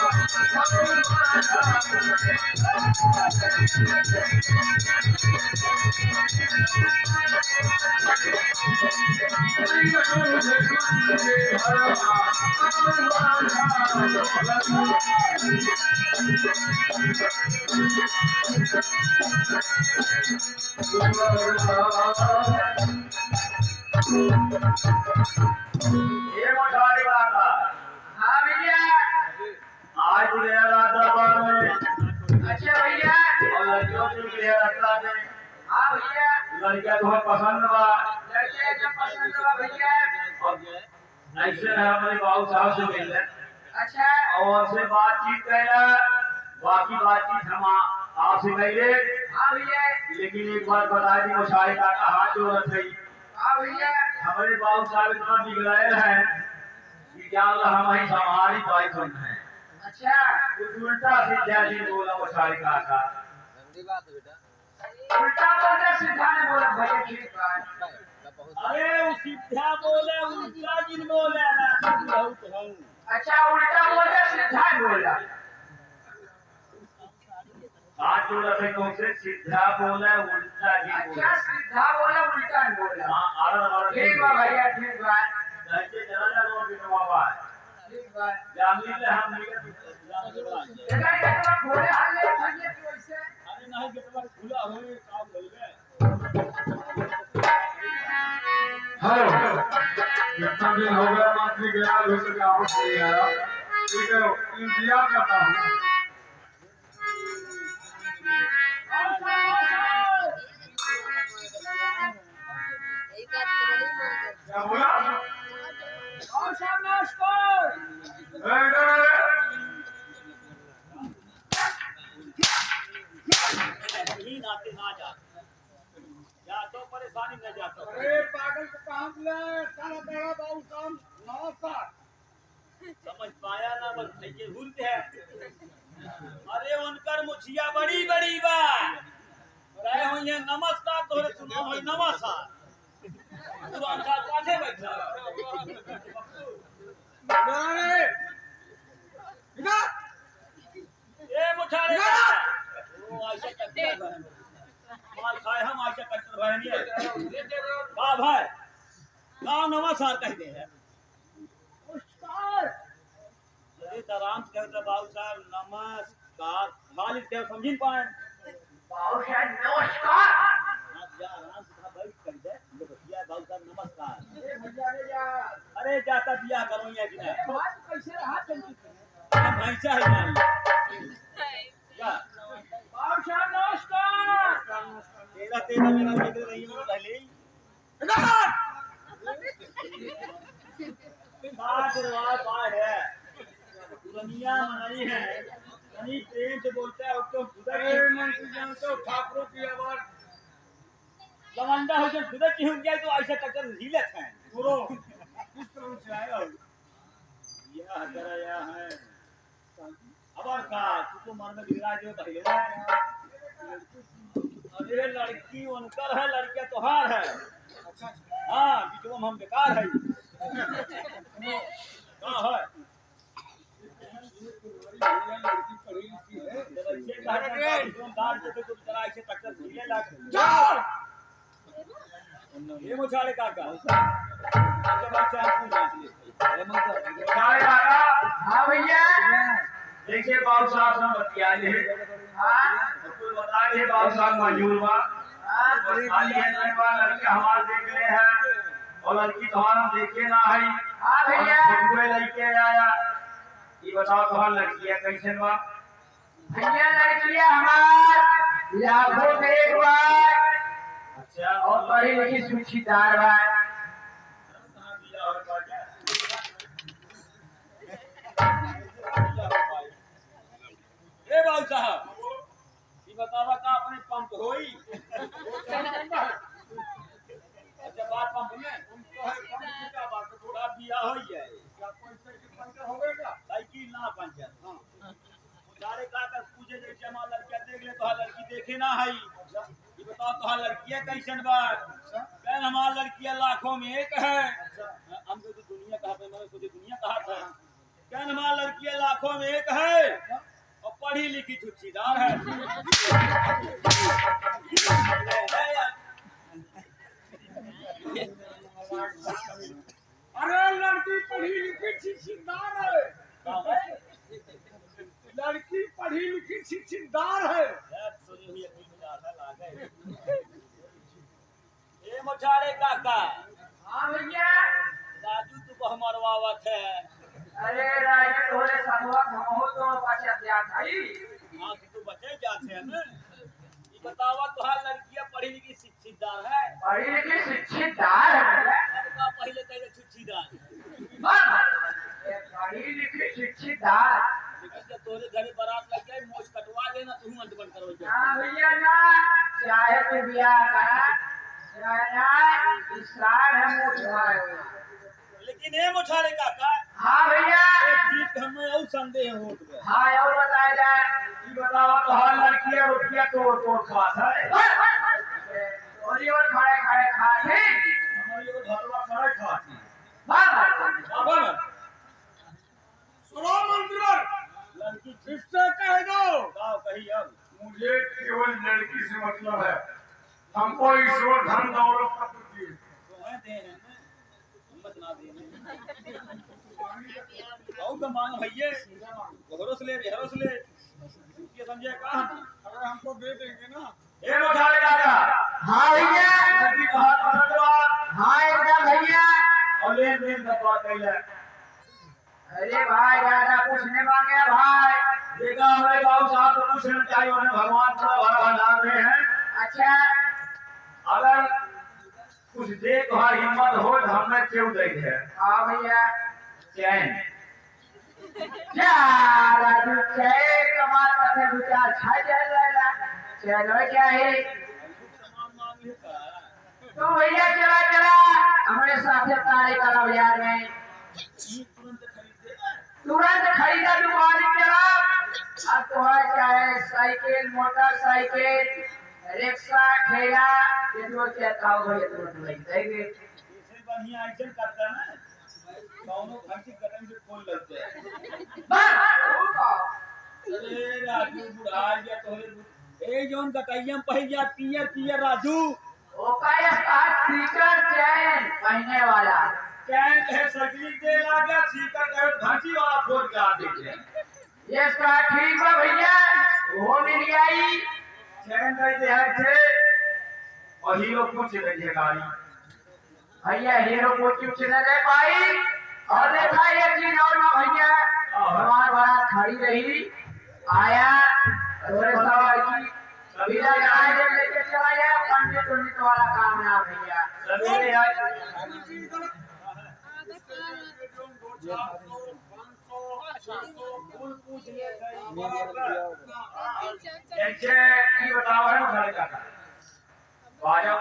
हाँ भैया। आज गया रात में। अच्छा भैया। और लड़कियों से गया रास्ता में। हाँ भैया। लड़कियां तुम्हें पसंद बा। लड़के जब पसंद हुआ भैया। ऐसे है हमारे बाबू साहब से मिलने। अच्छा। और से बातचीत कैला। बाकी बातचीत हम आपसे कैले। हाँ भैया। लेकिन एक बात बता दी मुशारे का हाथ जोड़ रही। हाँ भैया। हमारे बाबू साहब इतना बिगड़ायल है कि क्या हमारी हमारी बात सुन है। अच्छा। कुछ उल्टा सीधा नहीं बोला मुशारे का। उल्टा बोलते सीधा नहीं बोला भैया ठीक बात। अरे वो सीधा बोले उल्टा जिन बोले ना बहुत हूँ। अच्छा उल्टा बोलते सीधा बोला। हाथ जोड़ रखे तो उसे सीधा बोला उल्टा ही अच्छा बोला। सीधा बोला उल्टा नहीं बोला। हाँ आरा ठीक बा भैया ठीक बा। ऐसे चला वो बिनवावा ठीक बा। जामनी ले हम देखा कितना खोले हाल ले भैया तू ऐसे। अरे नहीं कितना खुला हुए काम मिल गए। हेलो कितना दिन हो गया मंत्री गया लोग के आपस नहीं आया ठीक है इंतजार करता हूँ क्या बोला और सब नमस्कार। ही नाते ना जा या तो परेशानी न जाता। अरे पागल को कहाँ बुलाया सारा तेरा बाबू साहब नमस्कार समझ पाया ना बस ये भूलते हैं। अरे उनकर मुछिया बड़ी बड़ी बा रहे हो ये नमस्कार तोरे सुनो हो नमस्कार पुरान साल पाछे बैठा ए मुछारे ओ ऐसे करते हैं माल खाए हम ऐसे करते रहनी वाह भाई गाँव नमस्कार कहते हैं। नमस्कार। अरे तराम कहते बाबू साहब नमस्कार खाली क्या समझ पाए बाबू साहब नमस्कार। आप जा आराम से कहा बैठ कर दे भैया बाबू साहब नमस्कार। ए भैया रे जा। अरे जाता बियाह करो या कि नहीं बात कैसे रहा चलती है। भैंसा है मान क्या बाबू साहब नमस्कार। तेरा तेरा मेरा जिक्र नहीं हो पहले बात है दुनिया मनाई है यानी प्रेम से बोलता है तो अरे मंत्री जान तो ठाकुरों की आवाज लवंडा हो जो खुदा की हो जाए तो ऐसा टक्कर हिलत है सुनो किस तरह से आया हो यह कराया है अबर का तू तो मन में गिरा जो पहले अरे लड़की उनकर है लड़कियां तोहार है हाँ बीच में हम बेकार है कहाँ है लड़की पढ़ी लिखी है बच्चे दार के तो जरा ऐसे टक्कर हिले लग ये मुछाड़े काका जब बच्चा पूछ हाँ भैया। देखिए बाबू साहब से बतिया ले। हाँ। तो बता दे बाबू साहब मंजूर बा। खाली है नहीं बा लड़की हमारे देख ले है और लड़की तुम्हारा देखे ना है। हाँ भैया। कोई लेके आया ये बताओ तुम्हारा लड़की है कैसे बा। भैया लड़कियां हमार लाखों में एक बार अच्छा और पढ़ी लिखी सुचिदार बार। कहाँ दिया और क्या ए बाबू साहब ये बतावा का अपने पंप होई अच्छा बात पंप में उनको है कम की क्या बात है थोड़ा बिया हो जाए क्या कोई से पंचर हो गया लड़की ना पंचर हां सारे का कर पूछे जैसे हमार लड़कियां देख ले तो लड़की देखे ना है ये बताओ तो लड़कियां कैसन बा कहन हमार लड़कियां लाखों में एक है हम तो दुनिया कहा पे मैं सोचे दुनिया कहा था क्या हमारा लड़की लाखों में एक है और पढ़ी लिखी छुच्छीदार है। अरे लड़की पढ़ी लिखी शिक्षितदार है, लड़की पढ़ी लिखी शिक्षितदार है। ये मोछारे काका हाँ भैया। राजू तू को मरवावत है। अरे राजू थोड़े सनवा हमहु तो बचत जात हई। हाँ तू बचे जाते हैं ना। ये बतावा तुहार लड़कियां पढ़ी लिखी शिक्षितदार है। पढ़ी लिखी शिक्षितदार है। का पहले कहे छुच्छीदार पढ़ी लिखी शिक्षितदार। लेकिन जब तोरे घरे बारात लग जाए मोछ कटवा लेना तू अंत बंद करो जा। हाँ भैया ना चाहे तो ब्याह करा चाहे ना इस्लाम है मोछवाए। लेकिन ये मोछारे काका हाँ भैया। एक चीज हमें और संदेह हो गया। हाँ और बताया जाए। ये बतावा तो हर लड़कियां रोटियां तोड़ तोड़ खात है। और खड़े खड़े खाते हमारे को घरवा खड़े खाती। बाबा सुनो मंत्री, लड़की इससे कह दो गाँव कही अब मुझे केवल लड़की से मतलब है, हमको ईश्वर धन दौलत का प्रति तो है दे हैं ना हिम्मत ना दे बहुत मांग भैये घरों ले हरों ले ये समझे कहा अरे हमको दे देंगे ना। ये मोछारे काका। हाँ भैया। लड़की का हाथ पकड़ लो। हाँ एकदम भैया। और लेन देन का बात कही है। अरे भाई ज्यादा कुछ नहीं मांगे भाई। देखा हमारे बाबू साहब को पूछना चाहिए उन्हें भगवान को भरा भंडार में है। अच्छा अगर कुछ दे तो हर हिम्मत हो तो हमें क्यों दे है। हाँ भैया। चैन क्या राजू चैन कमाल करके दूसरा छा जाएगा। चलो क्या है सामान मांग लेता है। तो भैया चला चला हमारे साथ तारे का बाजार में तुरंत खरीद देगा। तुरंत खरीदा दुकान चला। अब तो है चाहे साइकिल मोटरसाइकिल रिक्शा ठेला ये जो चाहता हो ये तुरंत लग जाएंगे। इससे बढ़िया आइटम करता है ना कौनो खर्ची कदम से खोल लेते हैं। अरे राजू बुढ़ा गया तोरे ए जोन कटैया पहन जा पियर पियर राजू ओका ये स्पीकर चैन पहनने वाला चैन कहे सर्जरी दे लागा सीकर कहे घाटी वाला फोड़ के आ देते हैं। ये इसका ठीक है भैया वो मिल आई। चैन कहते हैं थे और हीरो पूछ रही है गाड़ी। भैया हीरो को कुछ न दे पाई। और देखा ये चीज और ना भैया हमार बारात खड़ी रही आया थोड़े सवाल की बिना गाय जब लेके चला गया पंडित उन्नीत वाला काम ना भैया। सवेरे आज फूल पूछ लिया कैसे ये बताओ है घर का बाजा